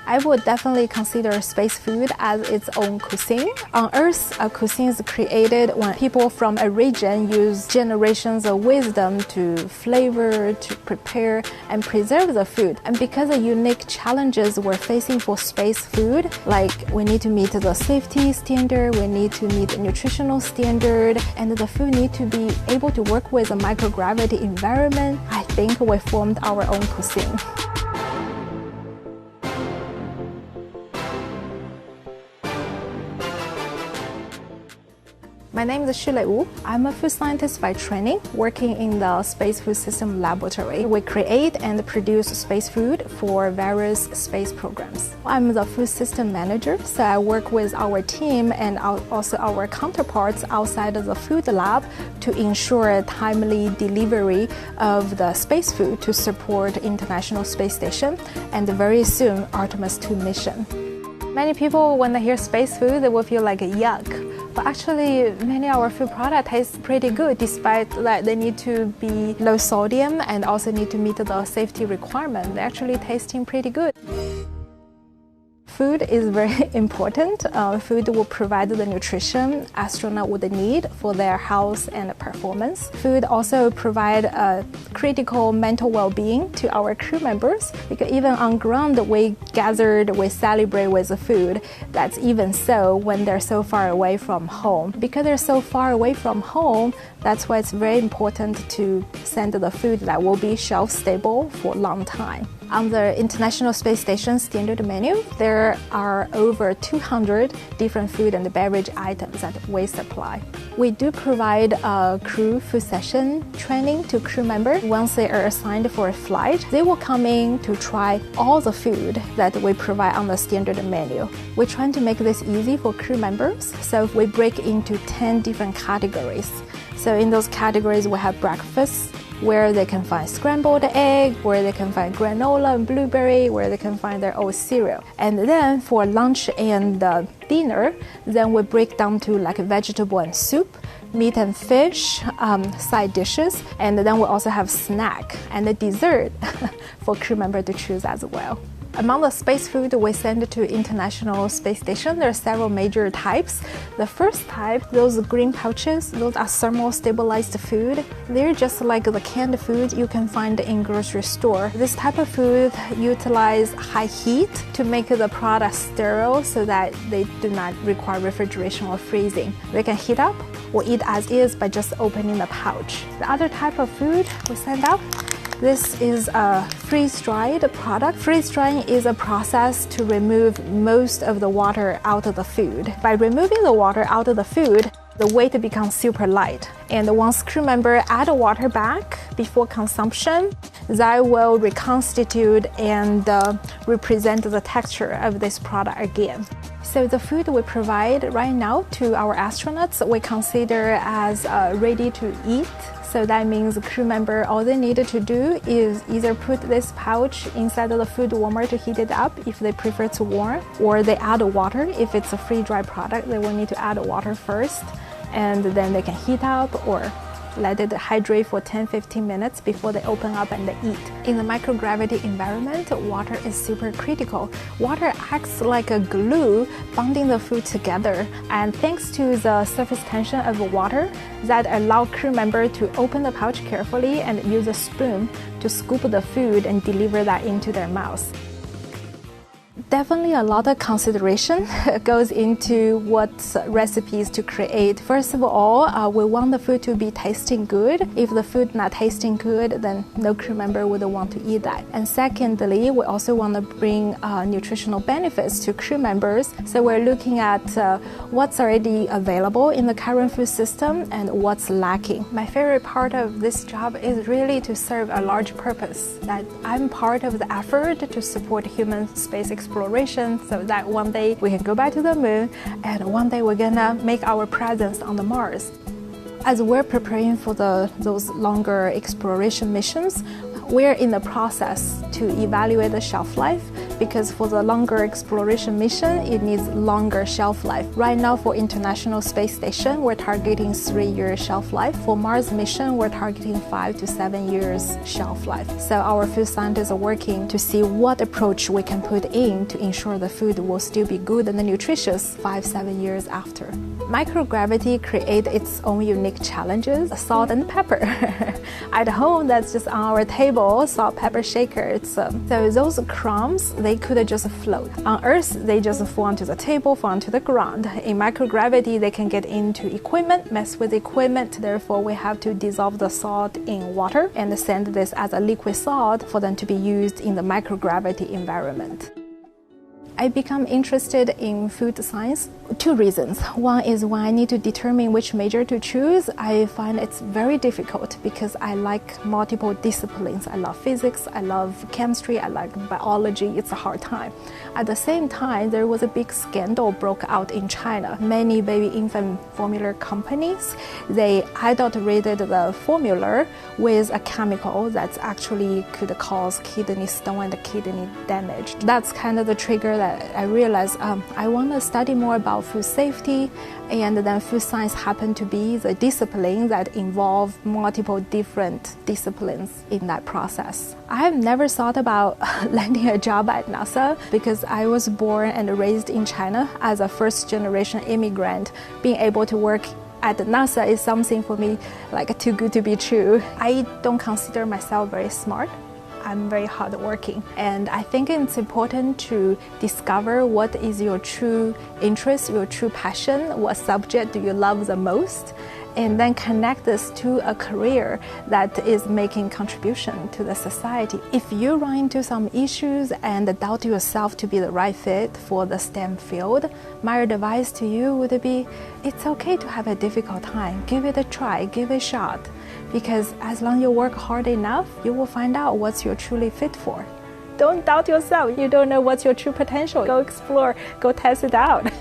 I would definitely consider space food as its own cuisine. On Earth, a cuisine is created when people from a region use generations of wisdom to flavor, to prepare, and preserve the food. And because of unique challenges we're facing for space food, like we need to meet the safety standard, we need to meet the nutritional standard, and the food need to be able to work with a microgravity environment, I think we formed our own cuisine. My name is Shulei Wu. I'm a food scientist by training, working in the Space Food System Laboratory. We create and produce space food for various space programs. I'm the food system manager, so I work with our team and also our counterparts outside of the food lab to ensure timely delivery of the space food to support International Space Station and very soon Artemis 2 mission. Many people, when they hear space food, they will feel like a yuck. But actually, many of our food products taste pretty good, despite that they need to be low sodium and also need to meet the safety requirement. They're actually tasting pretty good. Food is very important. Food will provide the nutrition astronauts would need for their health and performance. Food also provides a critical mental well-being to our crew members, because even on ground we gathered, we celebrate with the food. That's even so when they're so far away from home. Because they're so far away from home, that's why it's very important to send the food that will be shelf stable for a long time. On the International Space Station standard menu, there are over 200 different food and beverage items that we supply. We do provide a crew food session training to crew members. Once they are assigned for a flight, they will come in to try all the food that we provide on the standard menu. We're trying to make this easy for crew members, so we break into 10 different categories. So in those categories, we have breakfast, where they can find scrambled egg, where they can find granola and blueberry, where they can find their own cereal. And then for lunch and dinner, then we break down to like vegetable and soup, meat and fish, side dishes, and then we also have snack and a dessert for crew member to choose as well. Among the space food we send to International Space Station, there are several major types. The first type, those green pouches, those are thermal-stabilized food. They're just like the canned food you can find in grocery store. This type of food utilize high heat to make the product sterile so that they do not require refrigeration or freezing. They can heat up or eat as is by just opening the pouch. The other type of food we send out, this is a freeze-dried product. Freeze-drying is a process to remove most of the water out of the food. By removing the water out of the food, the weight becomes super light. And once crew member add water back before consumption, that will reconstitute and represent the texture of this product again. So the food we provide right now to our astronauts, we consider as ready to eat. So that means the crew member, all they needed to do is either put this pouch inside of the food warmer to heat it up if they prefer to warm, or they add water. If it's a free-dry product, they will need to add water first, and then they can heat up or let it hydrate for 10-15 minutes before they open up and they eat. In the microgravity environment, water is super critical. Water acts like a glue bonding the food together, and thanks to the surface tension of water, that allow crew member to open the pouch carefully and use a spoon to scoop the food and deliver that into their mouth. Definitely a lot of consideration goes into what recipes to create. First of all, we want the food to be tasting good. If the food not tasting good, then no crew member would want to eat that. And secondly, we also want to bring nutritional benefits to crew members. So we're looking at what's already available in the current food system and what's lacking. My favorite part of this job is really to serve a large purpose. That I'm part of the effort to support human space exploration, so that one day we can go back to the moon, and one day we're gonna make our presence on the Mars. As we're preparing for those longer exploration missions, we're in the process to evaluate the shelf life because for the longer exploration mission, it needs longer shelf life. Right now for International Space Station, we're targeting 3-year shelf life. For Mars mission, we're targeting 5 to 7 years shelf life. So our food scientists are working to see what approach we can put in to ensure the food will still be good and nutritious 5-7 years after. Microgravity creates its own unique challenges, salt and pepper. At home, that's just on our table, salt, pepper shaker. So those crumbs, they could just float. On Earth, they just fall onto the table, fall onto the ground. In microgravity, they can get into equipment, mess with equipment. Therefore, we have to dissolve the salt in water and send this as a liquid salt for them to be used in the microgravity environment. I become interested in food science. 2 reasons. One is when I need to determine which major to choose, I find it's very difficult because I like multiple disciplines. I love physics, I love chemistry, I like biology. It's a hard time. At the same time, there was a big scandal broke out in China. Many baby infant formula companies, they adulterated the formula with a chemical that actually could cause kidney stone and kidney damage. That's kind of the trigger that I realized I want to study more about food safety, and then food science happened to be the discipline that involved multiple different disciplines in that process. I have never thought about landing a job at NASA because I was born and raised in China as a first-generation immigrant. Being able to work at NASA is something for me like too good to be true. I don't consider myself very smart. I'm very hardworking, and I think it's important to discover what is your true interest, your true passion, what subject do you love the most, and then connect this to a career that is making contribution to the society. If you run into some issues and doubt yourself to be the right fit for the STEM field, my advice to you would be, it's okay to have a difficult time. Give it a try, give it a shot. Because as long as you work hard enough, you will find out what you're truly fit for. Don't doubt yourself. You don't know what's your true potential. Go explore, go test it out.